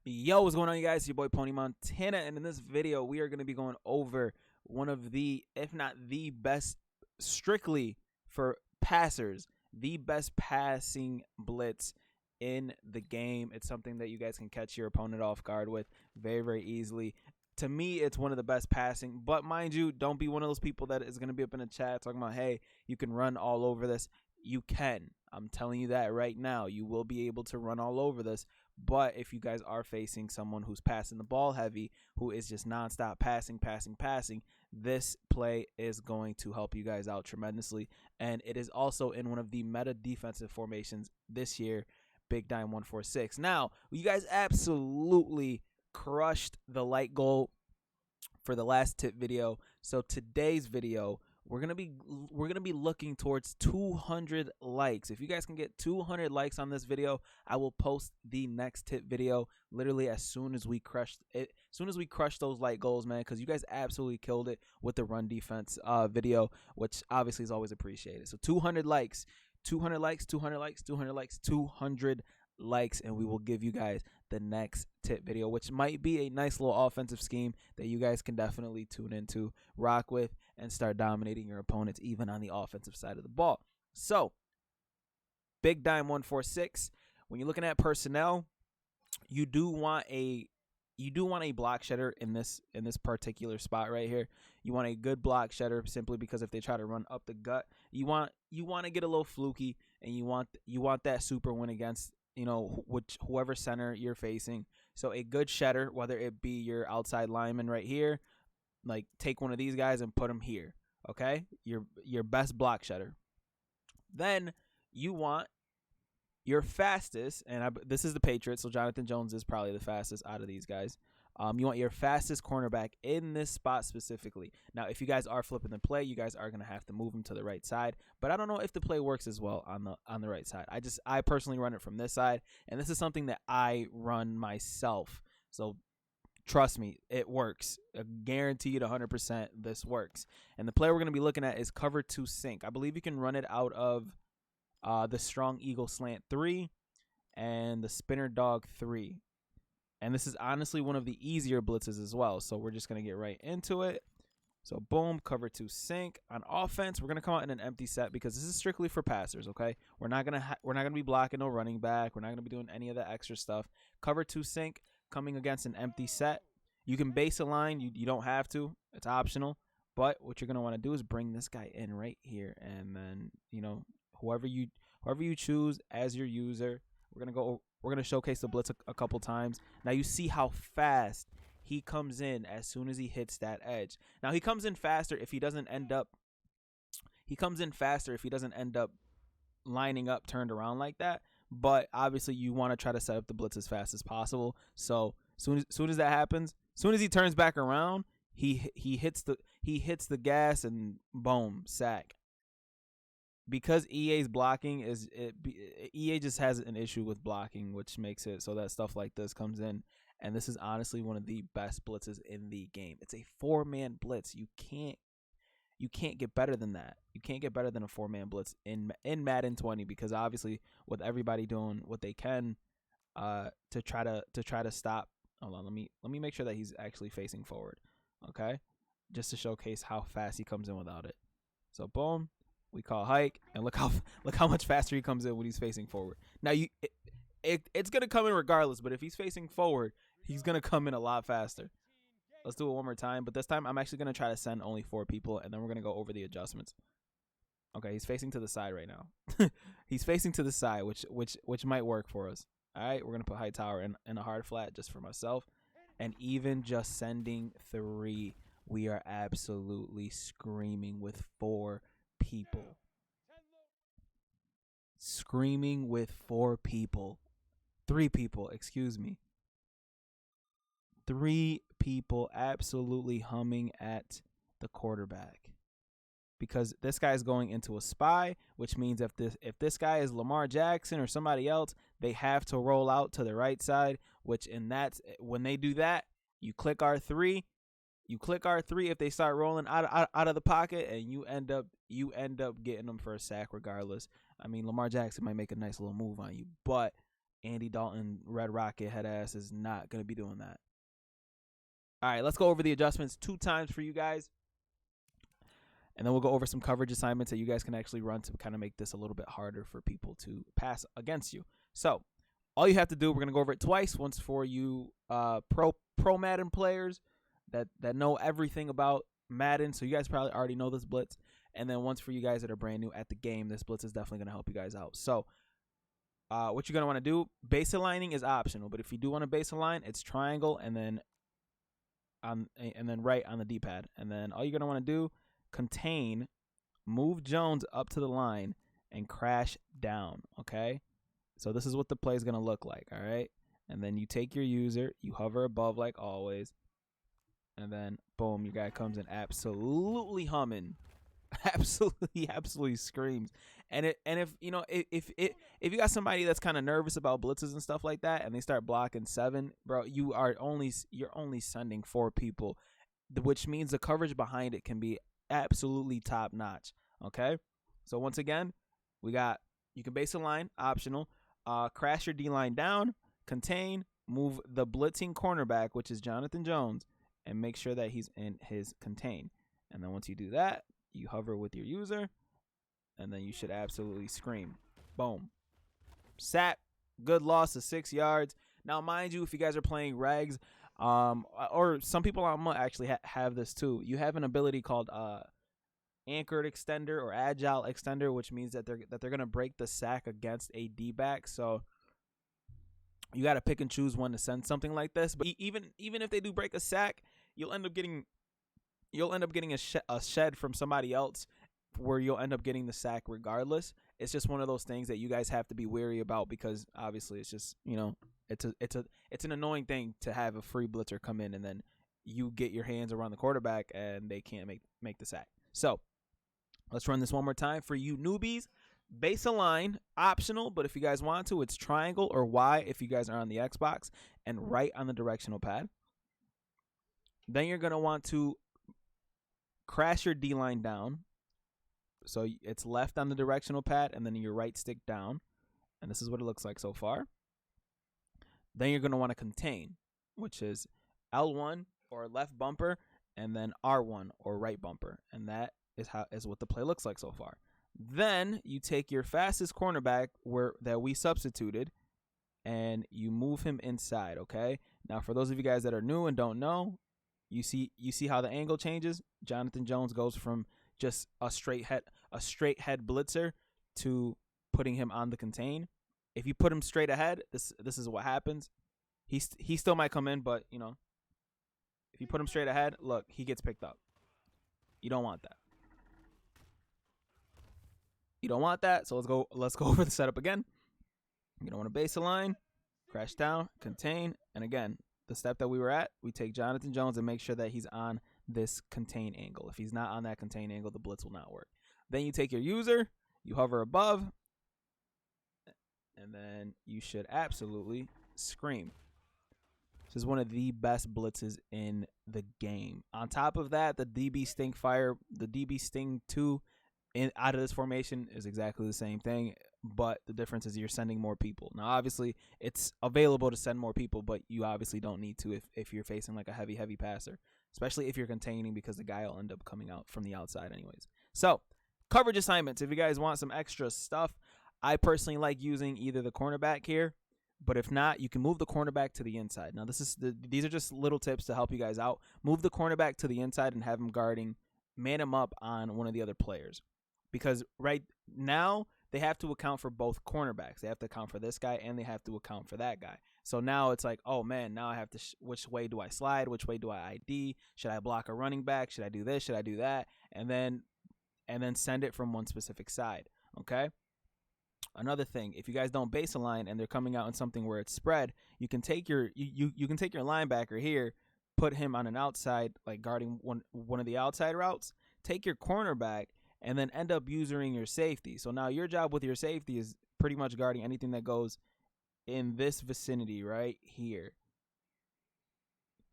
Yo, what's going on, you guys? It's your boy Pwny Montana, and in this video, we are going to be going over one of the, if not the best, strictly for passers, the best passing blitz in the game. It's something that you guys can catch your opponent off guard with very, very easily. To me, it's one of the best passing, but mind you, don't be one of those people that is going to be up in the chat talking about, hey, you can run all over this. You can. I'm telling you that right now. You will be able to run all over this. But if you guys are facing someone who's passing the ball heavy, who is just nonstop passing, this play is going to help you guys out tremendously. And it is also in one of the meta defensive formations this year, Big Dime 146. Now, you guys absolutely crushed the like goal for the last tip video. So today's video, we're gonna be looking towards 200 likes. If you guys can get 200 likes on this video, I will post the next tip video literally as soon as we crush it. As soon as we crush those like goals, man, because you guys absolutely killed it with the run defense video, which obviously is always appreciated. So 200 likes, 200 likes, 200 likes, 200 likes, 200 likes, and we will give you guys the next tip video, which might be a nice little offensive scheme that you guys can definitely tune into, rock with, and start dominating your opponents even on the offensive side of the ball. So Big Dime 146, when you're looking at personnel, you do want a block shedder in this particular spot right here. You want a good block shedder simply because if they try to run up the gut, you want to get a little fluky, and you want that super win against, you know, whoever center you're facing. So a good shedder, whether it be your outside lineman right here, like take one of these guys and put them here, okay? Your best block shedder. Then you want your fastest, and this is the Patriots, so Jonathan Jones is probably the fastest out of these guys. You want your fastest cornerback in this spot specifically. Now, if you guys are flipping the play, you guys are going to have to move him to the right side. But I don't know if the play works as well on the right side. I personally run it from this side, and this is something that I run myself. So trust me, it works. Guaranteed 100% this works. And the play we're going to be looking at is cover 2 sink. I believe you can run it out of the strong eagle slant 3 and the spinner dog 3. And this is honestly one of the easier blitzes as well. So we're just going to get right into it. So boom, cover 2 sink. On offense, we're going to come out in an empty set because this is strictly for passers, okay? We're not going to be blocking no running back. We're not going to be doing any of the extra stuff. Cover 2 sink coming against an empty set. You can base a line. You don't have to. It's optional. But what you're going to want to do is bring this guy in right here, and then, you know, whoever you choose as your user, we're going to showcase the blitz a couple times. Now you see how fast he comes in as soon as he hits that edge. Now he comes in faster if he doesn't end up lining up turned around like that. But obviously you want to try to set up the blitz as fast as possible. So soon as that happens, soon as he turns back around, he hits the gas and boom, sack. Because EA's blocking EA just has an issue with blocking, which makes it so that stuff like this comes in. And this is honestly one of the best blitzes in the game. It's a 4-man blitz. You can't get better than that. You can't get better than a 4-man blitz in Madden 20, because obviously with everybody doing what they can to try to stop. Hold on, let me make sure that he's actually facing forward, okay? Just to showcase how fast he comes in without it. So boom. We call hike, and look how much faster he comes in when he's facing forward. Now it's gonna come in regardless, but if he's facing forward, he's gonna come in a lot faster. Let's do it one more time, but this time I'm actually gonna try to send only 4 people, and then we're gonna go over the adjustments. Okay, he's facing to the side right now. He's facing to the side, which might work for us. All right, we're gonna put high tower in a hard flat just for myself, and even just sending 3, we are absolutely screaming with 4 people. Screaming with 4 people. 3 people, excuse me. 3 people absolutely humming at the quarterback. Because this guy's going into a spy, which means if this guy is Lamar Jackson or somebody else, they have to roll out to the right side, when they do that, you click R3. You click R3 if they start rolling out of the pocket, and you end up getting them for a sack regardless. I mean, Lamar Jackson might make a nice little move on you, but Andy Dalton, Red Rocket head ass is not going to be doing that. All right, let's go over the adjustments 2 times for you guys. And then we'll go over some coverage assignments that you guys can actually run to kind of make this a little bit harder for people to pass against you. So all you have to do, we're going to go over it twice. Once for you pro Madden players that know everything about Madden. So you guys probably already know this blitz. And then once for you guys that are brand new at the game, this blitz is definitely going to help you guys out. So what you're going to want to do, base aligning is optional. But if you do want to base align, it's triangle and then right on the D-pad. And then all you're going to want to do, contain, move Jones up to the line, and crash down, okay? So this is what the play is going to look like, all right? And then you take your user, you hover above like always, and then, boom, your guy comes in absolutely humming. Absolutely screams. And if you know, if you got somebody that's kind of nervous about blitzes and stuff like that, and they start blocking 7, bro, you're only sending 4 people, which means the coverage behind it can be absolutely top notch. Okay, so once again, you can base a line, optional, crash your D line down, contain, move the blitzing cornerback, which is Jonathan Jones, and make sure that he's in his contain. And then once you do that, you hover with your user, and then you should absolutely scream. Boom. Sack. Good loss of 6 yards. Now, mind you, if you guys are playing regs, or some people actually have this too. You have an ability called anchored extender or agile extender, which means that they're gonna break the sack against a D-back. So you got to pick and choose when to send something like this. But even if they do break a sack, you'll end up getting a shed from somebody else, where you'll end up getting the sack regardless. It's just one of those things that you guys have to be wary about, because obviously it's just, you know, it's an annoying thing to have a free blitzer come in and then you get your hands around the quarterback and they can't make the sack. So let's run this one more time for you newbies. Base align, optional, but if you guys want to, it's triangle or Y if you guys are on the Xbox, and right on the directional pad. Then you're going to want to crash your D-line down. So it's left on the directional pad and then your right stick down. And this is what it looks like so far. Then you're going to want to contain, which is L1 or left bumper, and then R1 or right bumper. And that is what the play looks like so far. Then you take your fastest cornerback that we substituted, and you move him inside, okay? Now, for those of you guys that are new and don't know, you see how the angle changes. Jonathan Jones goes from just a straight head blitzer to putting him on the contain. If you put him straight ahead, this is what happens. He still might come in, but you know, if you put him straight ahead, look, he gets picked up. You don't want that. You don't want that. So let's go over the setup again. You don't want to base align, crash down, contain, and again, the step that we were at, we take Jonathan Jones and make sure that he's on this contain angle. If he's not on that contain angle, the blitz will not work. Then you take your user, you hover above, and then you should absolutely scream. This is one of the best blitzes in the game. On top of that, the DB Sting 2 out of this formation is exactly the same thing, but the difference is you're sending more people. Now, obviously, it's available to send more people, but you obviously don't need to if you're facing like a heavy passer, especially if you're containing, because the guy will end up coming out from the outside anyways. So, coverage assignments. If you guys want some extra stuff, I personally like using either the cornerback here, but if not, you can move the cornerback to the inside. Now, these are just little tips to help you guys out. Move the cornerback to the inside and have him guarding, man him up on one of the other players. Because right now, they have to account for both cornerbacks. They have to account for this guy, and they have to account for that guy. So now it's like, oh, man, now I have to which way do I slide? Which way do I ID? Should I block a running back? Should I do this? Should I do that? And then send it from one specific side, okay? Another thing, if you guys don't base align and they're coming out in something where it's spread, you can take your you can take your linebacker here, put him on an outside, like guarding one of the outside routes, take your cornerback, and then end up using your safety. So now your job with your safety is pretty much guarding anything that goes in this vicinity right here.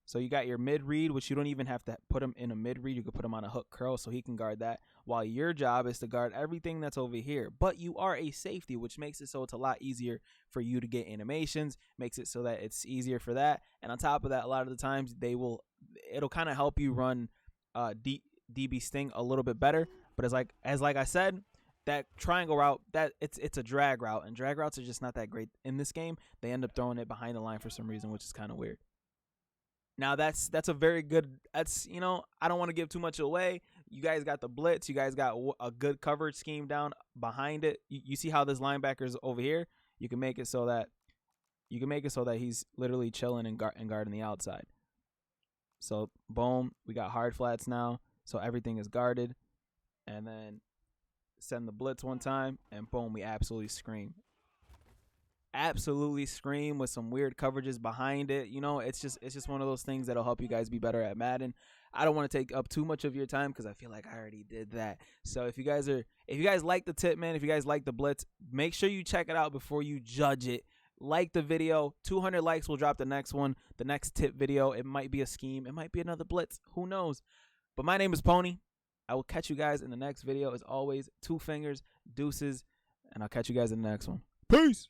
So you got your mid read, which you don't even have to put him in a mid read. You could put him on a hook curl so he can guard that, while your job is to guard everything that's over here. But you are a safety, which makes it so it's a lot easier for you to get animations, makes it so that it's easier for that. And on top of that, a lot of the times it'll kind of help you run DB Sting a little bit better. But as like I said, that triangle route, that it's a drag route, and drag routes are just not that great in this game. They end up throwing it behind the line for some reason, which is kind of weird. Now that's a very good, that's, you know, I don't want to give too much away. You guys got the blitz, you guys got a good coverage scheme down behind it. You see how this linebacker's over here? You can make it so that he's literally chilling and guarding the outside. So boom, we got hard flats now, so everything is guarded. And then send the blitz one time, and boom, we absolutely scream. Absolutely scream with some weird coverages behind it. You know, it's just one of those things that'll help you guys be better at Madden. I don't want to take up too much of your time because I feel like I already did that. So if you guys like the tip, man, if you guys like the blitz, make sure you check it out before you judge it. Like the video. 200 likes will drop the next one, the next tip video. It might be a scheme, it might be another blitz, who knows. But my name is Pwny. I will catch you guys in the next video. As always, 2 fingers, deuces, and I'll catch you guys in the next one. Peace.